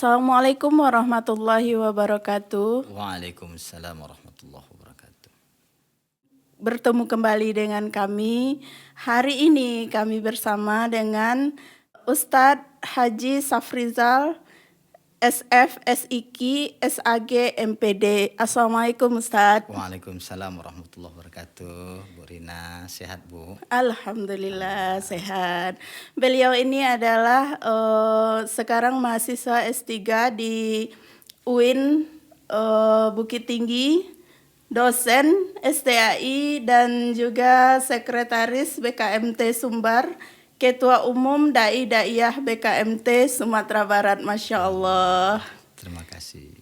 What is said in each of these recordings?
Assalamualaikum warahmatullahi wabarakatuh. Waalaikumsalam warahmatullahi wabarakatuh. Bertemu kembali dengan kami. Hari ini kami bersama dengan Ustadz Haji Safrizal, SF, SIK, SAG, MPD. Assalamualaikum Ustadz. Waalaikumsalam warahmatullahi wabarakatuh. Bu Rina, sehat Bu? Alhamdulillah sehat. Beliau ini adalah sekarang mahasiswa S3 di UIN Bukit Tinggi, dosen STAI dan juga sekretaris BKMT Sumbar, Ketua Umum Dai Daiyah BKMT Sumatera Barat. Masya Allah. Terima kasih.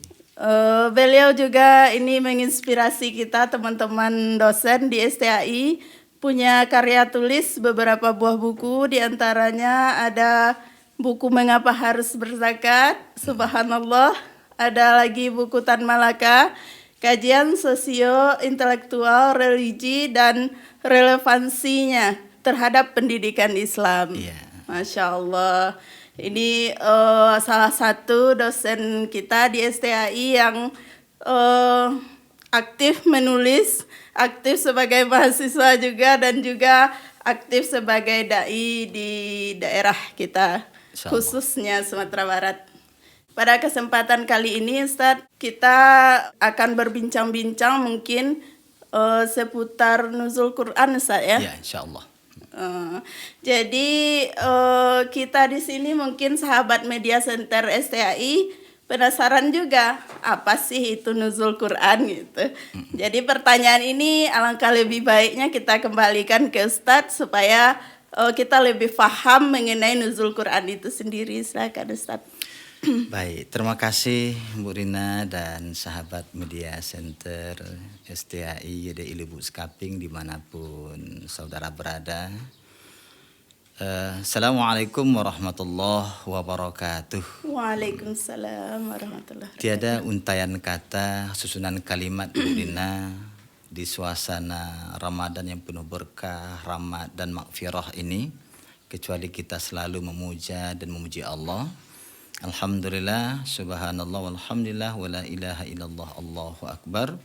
Beliau juga ini menginspirasi kita teman-teman dosen di STAI, punya karya tulis beberapa buah buku, diantaranya ada buku Mengapa Harus Berzakat, Subhanallah, ada lagi buku Tan Malaka, kajian sosio-intelektual, religi, dan relevansinya terhadap pendidikan Islam. Iya. Masya Allah. Ini salah satu dosen kita di STAI yang aktif menulis, aktif sebagai mahasiswa juga, dan juga aktif sebagai dai di daerah kita, khususnya Sumatera Barat. Pada kesempatan kali ini Ustadz, kita akan berbincang-bincang mungkin seputar nuzul Quran Ustadz ya. Ya, insya Allah. Jadi kita di sini mungkin sahabat Media Center STAI penasaran juga apa sih itu nuzul Quran gitu. Jadi pertanyaan ini alangkah lebih baiknya kita kembalikan ke Ustadz supaya kita lebih paham mengenai nuzul Quran itu sendiri. Silakan Ustadz. Baik, terima kasih Bu Rina dan sahabat Media Center STAI Yede Ilebu Skaping dimanapun saudara berada. Assalamualaikum warahmatullahi wabarakatuh. Waalaikumsalam warahmatullahi wabarakatuh. Tiada untayan kata, susunan kalimat Bu Rina di suasana Ramadan yang penuh berkah, rahmat dan makfirah ini, kecuali kita selalu memuja dan memuji Allah. Alhamdulillah, subhanallah, walhamdulillah, wa la ilaha illallah, Allahu akbar.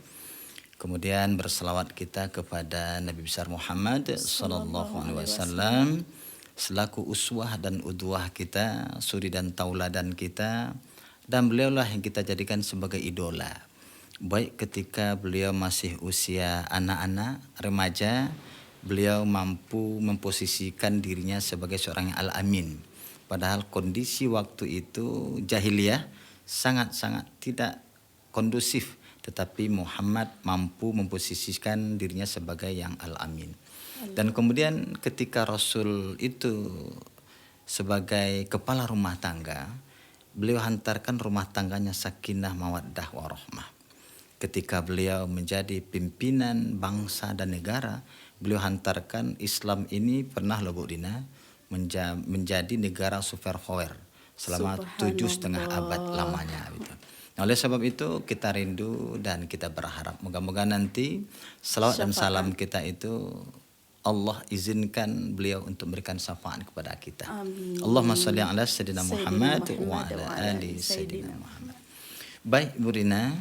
Kemudian berselawat kita kepada Nabi besar Muhammad sallallahu alaihi wasallam selaku uswah dan udwah kita, suri dan tauladan kita, dan beliaulah yang kita jadikan sebagai idola. Baik ketika beliau masih usia anak-anak, remaja, beliau mampu memposisikan dirinya sebagai seorang yang al-amin. Padahal kondisi waktu itu jahiliyah sangat-sangat tidak kondusif. Tetapi Muhammad mampu memposisikan dirinya sebagai yang al-amin. Dan kemudian ketika Rasul itu sebagai kepala rumah tangga, beliau hantarkan rumah tangganya sakinah, mawaddah, warahmah. Ketika beliau menjadi pimpinan bangsa dan negara, beliau hantarkan Islam ini pernah loh Bu Dina menjadi negara superpower selama 7,5 abad lamanya gitu. Nah, oleh sebab itu kita rindu dan kita berharap moga-moga nanti salawat dan salam kita itu Allah izinkan beliau untuk memberikan syafaat kepada kita. Amin. Allahumma shalli ala sayyidina Muhammad wa ala ali sayyidina Muhammad. Baik Bu Rina,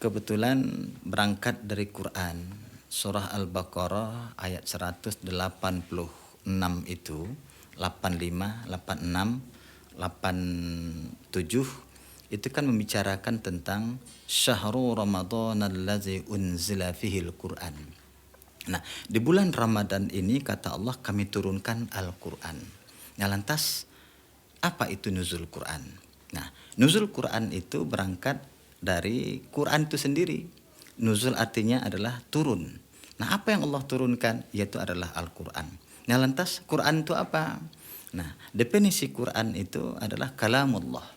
kebetulan berangkat dari Quran surah Al-Baqarah ayat 186 itu 85, 86, 87 itu kan membicarakan tentang syahrul Ramadan allazi unzila fihil Quran. Nah, di bulan Ramadan ini kata Allah kami turunkan Al-Quran. Nah, lantas apa itu nuzul Quran? Nah, nuzul Quran itu berangkat dari Quran itu sendiri. Nuzul artinya adalah turun. Nah, apa yang Allah turunkan? Yaitu adalah Al-Quran. Nah, lantas Quran itu apa? Nah, definisi Quran itu adalah kalamullah,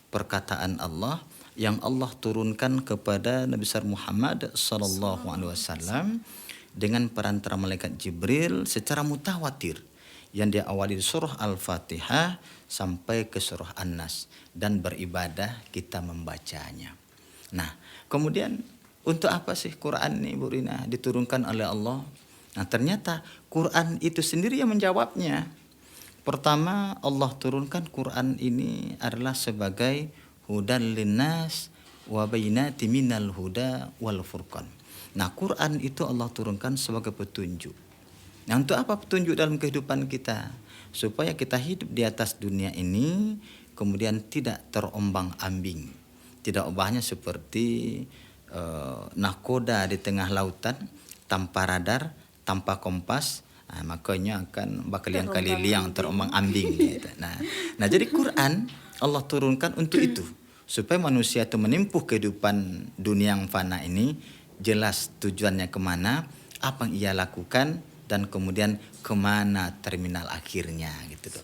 perkataan Allah yang Allah turunkan kepada Nabi besar Muhammad sallallahu alaihi wasallam dengan perantara malaikat Jibril secara mutawatir yang diawali di surah Al-Fatihah sampai ke surah An-Nas, dan beribadah kita membacanya. Nah, kemudian untuk apa sih Quran ini Bu Rina diturunkan oleh Allah? Nah, ternyata Quran itu sendiri yang menjawabnya. Pertama, Allah turunkan Quran ini adalah sebagai hudal linnas wa bayyinatin minal huda wal furqan. Nah, Quran itu Allah turunkan sebagai petunjuk. Nah, untuk apa petunjuk dalam kehidupan kita? Supaya kita hidup di atas dunia ini kemudian tidak terombang-ambing. Tidak ubahnya seperti nahkoda di tengah lautan tanpa radar, tanpa kompas. Nah, makanya akan bakaliang-kaliang terombang-ambing gitu. Nah, jadi Quran Allah turunkan untuk itu, supaya manusia itu menempuh kehidupan dunia yang fana ini jelas tujuannya kemana, apa yang ia lakukan, dan kemudian kemana terminal akhirnya gitu tuh.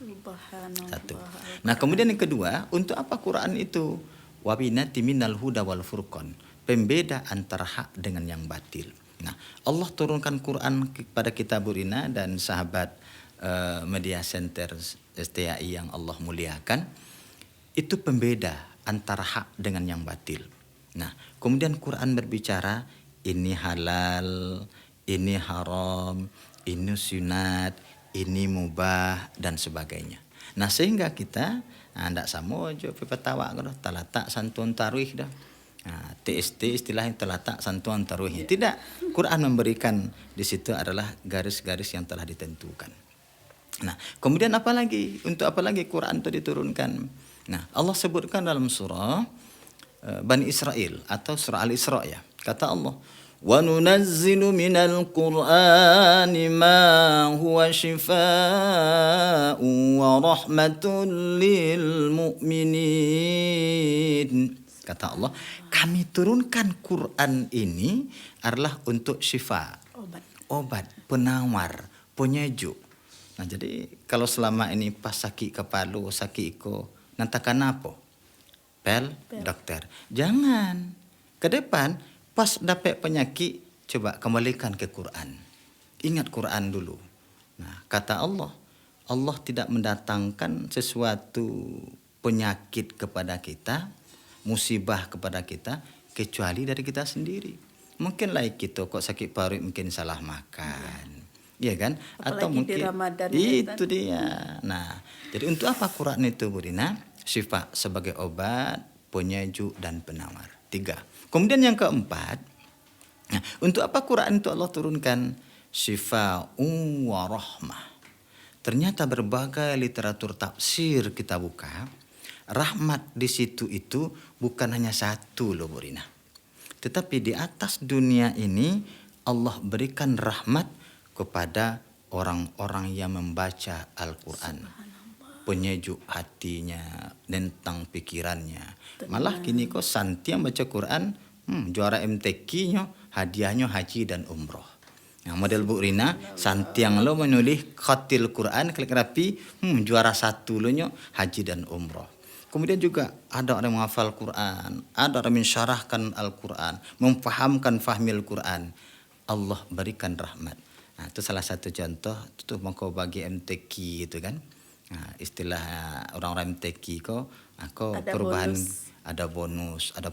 Satu. Nah, kemudian yang kedua, untuk apa Quran itu? Wabinati minal huda wal furqan, pembeda antara hak dengan yang batil. Nah, Allah turunkan Quran kepada kita Burina dan sahabat Media Center STAI yang Allah muliakan, itu pembeda antara hak dengan yang batil. Nah, kemudian Quran berbicara ini halal, ini haram, ini sunat, ini mubah dan sebagainya. Nah, sehingga kita ndak sama aja pepetawa kan talatak santun taruih dah. Nah, TST istilahnya telatak santuan taruhnya. Tidak, Quran memberikan di situ adalah garis-garis yang telah ditentukan. Nah, kemudian untuk apa lagi Quran itu diturunkan? Nah, Allah sebutkan dalam surah Bani Israel atau surah Al-Isra ya. Kata Allah, "Wa nunazzilu minal Qur'ani ma huwa shifaa'un wa rahmatun lil mu'minin." Kata Allah, kami turunkan Quran ini adalah untuk syifa, obat, penawar, penyejuk. Nah, jadi kalau selama ini pas sakit kepala, sakit iko, nantakan apa? Pel, dokter. Jangan. Ke depan, pas dapat penyakit, coba kembalikan ke Quran. Ingat Quran dulu. Nah, kata Allah, Allah tidak mendatangkan sesuatu penyakit kepada kita, musibah kepada kita, kecuali dari kita sendiri. Mungkin kita kok sakit paru mungkin salah makan. Iya kan? Apalagi atau mungkin di Ramadan itu dia. Nah, jadi untuk apa Quran itu Burina? Syifa sebagai obat, penyejuk dan penawar. 3. Kemudian yang keempat, nah, untuk apa Quran itu Allah turunkan? Syifa'un wa rahmah. Ternyata berbagai literatur tafsir kita buka, rahmat di situ itu bukan hanya satu loh Burina. Tetapi di atas dunia ini Allah berikan rahmat kepada orang-orang yang membaca Al-Quran. Penyejuk hatinya, tentang pikirannya. Malah kini kok santi yang baca Quran, juara MTQ-nya, hadiahnya haji dan umroh. Nah, model Bu Rina, santi yang lo menulis khatil Quran, klik rapi, juara 1 lo nya haji dan umroh. Kemudian juga ada orang yang menghafal Quran, ada orang mensyarahkan Al-Quran, memfahamkan fahmil Quran. Allah berikan rahmat. Nah, itu salah satu contoh, itu mau bagi MTQ gitu kan. Nah, istilah orang-orang MTQ kok perubahan bonus. ada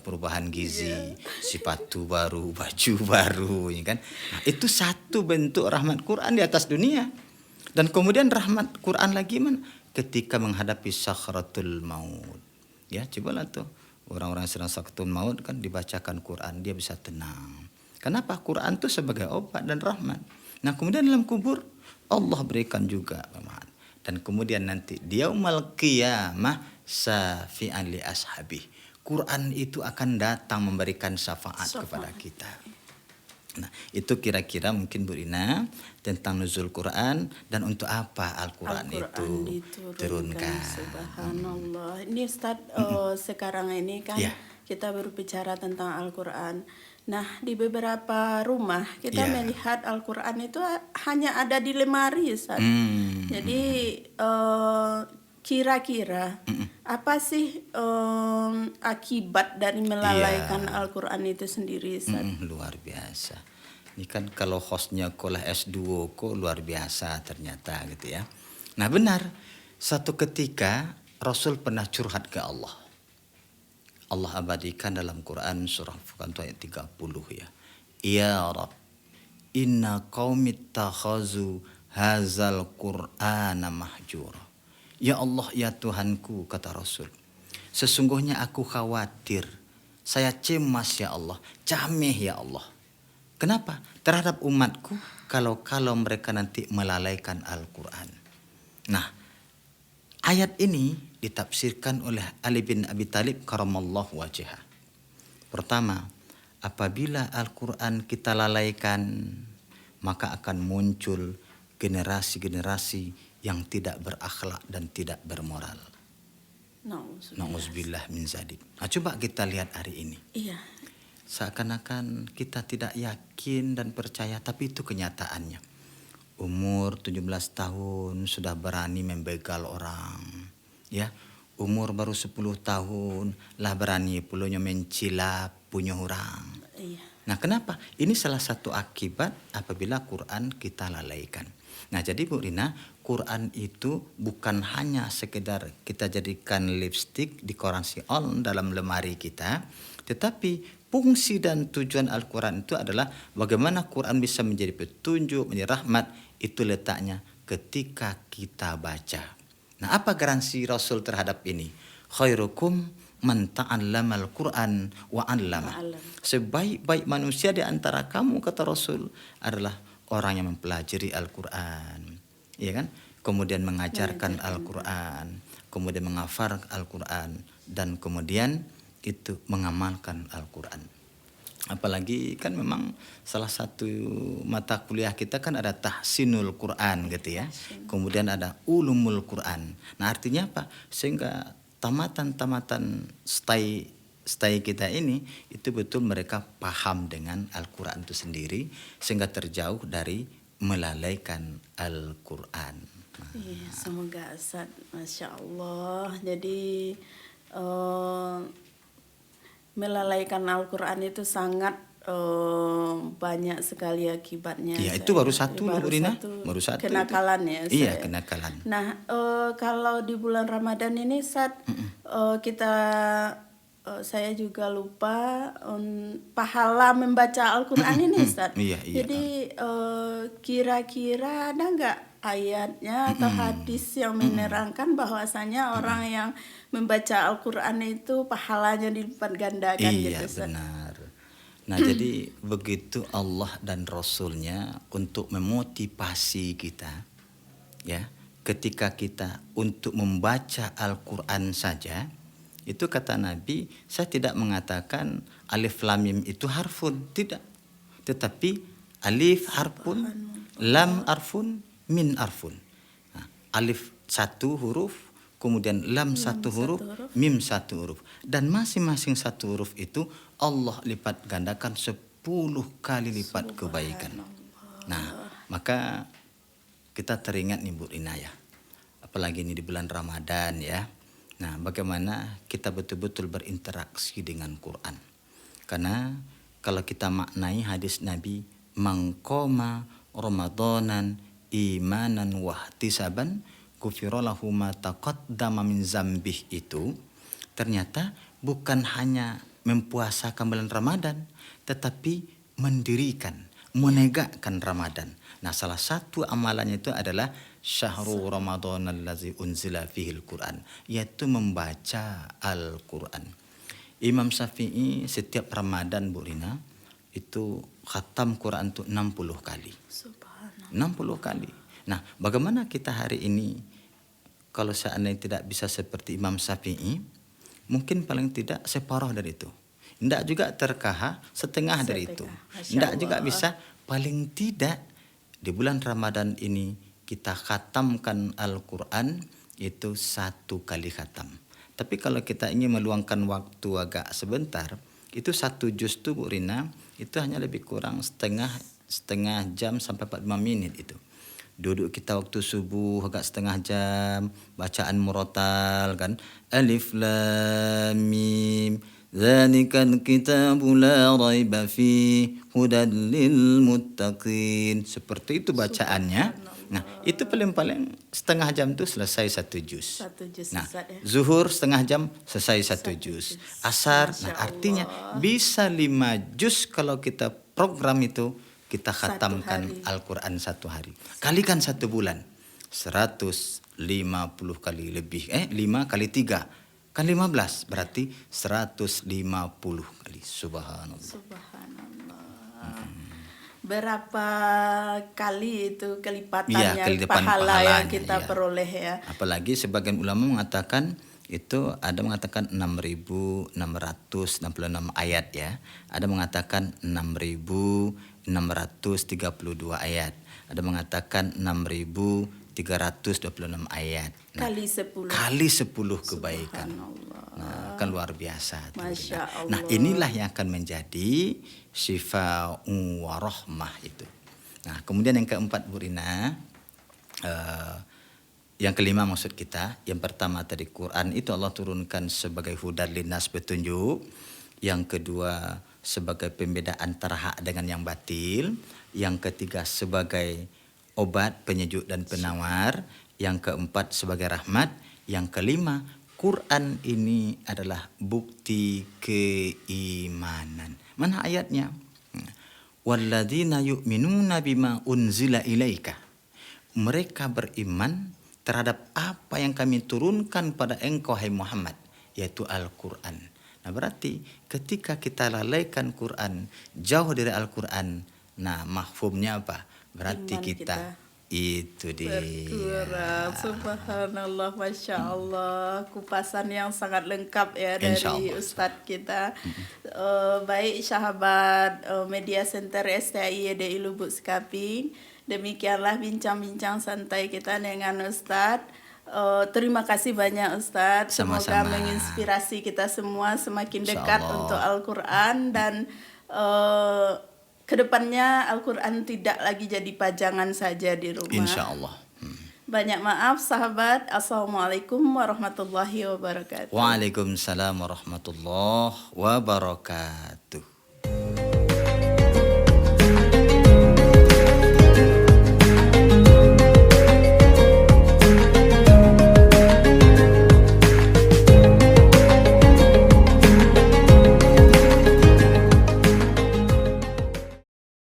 perubahan gizi, sepatu baru, baju baru, ya kan. Nah, itu satu bentuk rahmat Quran di atas dunia. Dan kemudian rahmat Quran lagi ketika menghadapi sakratul maut. Ya, cobalah tuh orang-orang yang sedang sakratul maut kan dibacakan Quran, dia bisa tenang. Kenapa? Quran itu sebagai obat dan rahmat. Nah, kemudian dalam kubur Allah berikan juga rahmat. Dan kemudian nanti di yaumul qiyamah syafi'an li ashabi. Quran itu akan datang memberikan syafaat kepada kita. Nah, itu kira-kira mungkin Bu Rina tentang nuzul Quran dan untuk apa Al-Quran itu diturunkan. Subhanallah. Ini Ustaz, sekarang ini kan kita berbicara tentang Al-Quran. Nah, di beberapa rumah kita melihat Al-Quran itu hanya ada di lemari, Ustaz. Jadi kira-kira apa sih akibat dari melalaikan Al-Quran itu sendiri, Ustaz? Luar biasa. Ini kan kalau hostnya sekolah S2 kok luar biasa ternyata gitu ya. Nah, benar. Satu ketika Rasul pernah curhat ke Allah. Allah abadikan dalam Quran surah Furqan ayat 30 ya. Ya Rabb, inna qaumi takhazu hazal Qur'ana mahjura. Ya Allah, ya Tuhanku, kata Rasul, Sesungguhnya aku khawatir. Saya cemas ya Allah. Cameh ya Allah. Kenapa? Terhadap umatku kalau mereka nanti melalaikan Al-Quran. Nah, ayat ini ditafsirkan oleh Ali bin Abi Thalib karamallahu wajhah. Pertama, apabila Al-Quran kita lalaikan, maka akan muncul generasi-generasi yang tidak berakhlak dan tidak bermoral. Nauzubillah min zalik. Nah, coba kita lihat hari ini. Iya. Seakan-akan kita tidak yakin dan percaya, tapi itu kenyataannya. Umur 17 tahun sudah berani membegal orang. Ya, umur baru 10 tahun lah berani pulanya mencilap punya orang. Iya. Nah, kenapa? Ini salah satu akibat apabila Quran kita lalaikan. Nah, jadi Bu Rina, Quran itu bukan hanya sekedar kita jadikan lipstik, dekorasi on dalam lemari kita, tetapi fungsi dan tujuan Al-Quran itu adalah bagaimana Quran bisa menjadi petunjuk, menjadi rahmat, itu letaknya ketika kita baca. Nah, apa garansi Rasul terhadap ini? Khairukum man ta'allamal Quran wa 'allama. Sebaik-baik manusia di antara kamu, kata Rasul, adalah orang yang mempelajari Al-Quran, ya kan? Kemudian mengajarkan Al-Quran, kemudian menghafal Al-Quran, dan kemudian itu mengamalkan Al-Quran. Apalagi kan memang salah satu mata kuliah kita kan ada tahsinul Quran gitu ya. Kemudian ada ulumul Quran. Nah, artinya apa? Sehingga tamatan-tamatan stay kita ini itu betul mereka paham dengan Al-Quran itu sendiri, sehingga terjauh dari melalaikan Al-Quran. Iya, semoga Ustaz, Masya Allah. Jadi melalaikan Al-Quran itu sangat banyak sekali akibatnya. Iya, itu baru satu, Bu Rina. Baru satu. Kenakalan ya. Iya, kenakalan. Nah, kalau di bulan Ramadan ini Ustaz, saya juga lupa pahala membaca Al-Quran ini Ustaz. Iya. Jadi kira-kira ada nggak ayatnya atau hadis yang menerangkan bahwasanya orang yang membaca Al-Quran itu pahalanya dilipat gandakan iya, gitu Ustaz. Benar. Nah, jadi begitu Allah dan Rasulnya untuk memotivasi kita, ya, ketika kita untuk membaca Al-Quran saja. Itu kata Nabi, saya tidak mengatakan alif lam mim itu harfun, tidak. Tetapi alif harfun, lam harfun, min harfun. Nah, alif satu huruf, kemudian lam satu huruf, mim satu huruf. Dan masing-masing satu huruf itu Allah lipat gandakan 10 kali lipat kebaikan. Nah, maka kita teringat nih Bu Rina ya. Apalagi ini di bulan Ramadan ya. Nah, bagaimana kita betul-betul berinteraksi dengan Quran. Karena kalau kita maknai hadis Nabi, mangkoma ramadanan imanan wahtisaban ghufira lahu ma taqaddama min zambih, itu ternyata bukan hanya mempuasakan bulan Ramadan, tetapi mendirikan, menegakkan Ramadan. Nah, salah satu amalannya itu adalah syahrul Ramadan allazi unzila fihil Quran, yaitu membaca Al-Quran. Imam Syafi'i setiap Ramadan, Bu Rina, itu khatam Quran itu 60 kali. Subhanallah. 60 kali. Nah, bagaimana kita hari ini kalau seandainya tidak bisa seperti Imam Syafi'i, mungkin paling tidak separuh dari itu. Tidak juga terkah setengah dari itu. Tidak juga bisa, paling tidak di bulan Ramadan ini kita khatamkan Al-Quran itu 1 kali khatam. Tapi kalau kita ingin meluangkan waktu agak sebentar, itu 1 juz itu Bu Rina, itu hanya lebih kurang setengah jam sampai 45 menit itu. Duduk kita waktu subuh agak setengah jam, bacaan murotal kan. Alif lam mim, dzalikal kitabu la raiba fi hudal lil muttaqin. Seperti itu bacaannya. Nah, itu paling-paling setengah jam tuh selesai 1 juz. Nah, zuhur setengah jam selesai 1 juz. Asar, nah artinya bisa 5 juz kalau kita program itu kita khatamkan Al-Quran 1 hari. Kalikan 1 bulan, 150 kali lebih. 5 kali 3, Kan 15 berarti 150 kali. Subhanallah. Subhanallah. Berapa kali itu Iya, kelipatannya kelipan pahala yang pahalanya, kita iya. peroleh ya. Apalagi sebagian ulama mengatakan itu ada mengatakan 6.666 ayat ya. Ada mengatakan 6.632 ayat. Ada mengatakan 6.326 ayat. Nah, Kali 10. kali 10 kebaikan. Subhanallah. Nah, kan luar biasa. tuh, Masya Rina. Allah. Nah, inilah yang akan menjadi syifa'u wa rahmah itu. Nah, kemudian yang keempat Bu Rina, yang kelima maksud kita, yang pertama tadi Quran itu Allah turunkan sebagai hudar linnas, petunjuk. Yang kedua sebagai pembeda antara hak dengan yang batil. Yang ketiga sebagai obat, penyejuk dan penawar. Yang keempat sebagai rahmat. Yang kelima, Quran ini adalah bukti keimanan. Mana ayatnya? Walladzina yu'minuna bima unzila ilaika. Mereka beriman terhadap apa yang kami turunkan pada engkau hai Muhammad, yaitu Al-Quran. Nah berarti ketika kita lalaikan Quran, jauh dari Al-Quran, nah mahfumnya apa? Berarti Iman kita itu dia. Berkurang. Subhanallah, Masya Allah. Kupasan yang sangat lengkap ya Insya dari Allah. Ustadz kita. Baik sahabat Media Center STI YDI Lubuk Sekaping. Demikianlah bincang-bincang santai kita dengan Ustadz. Terima kasih banyak Ustadz. Semoga Sama-sama. menginspirasi kita semua semakin Insya dekat Allah. untuk Al-Quran dan kedepannya Al-Quran tidak lagi jadi pajangan saja di rumah. Insya Allah. Banyak maaf sahabat. Assalamualaikum warahmatullahi wabarakatuh. Waalaikumsalam warahmatullahi wabarakatuh.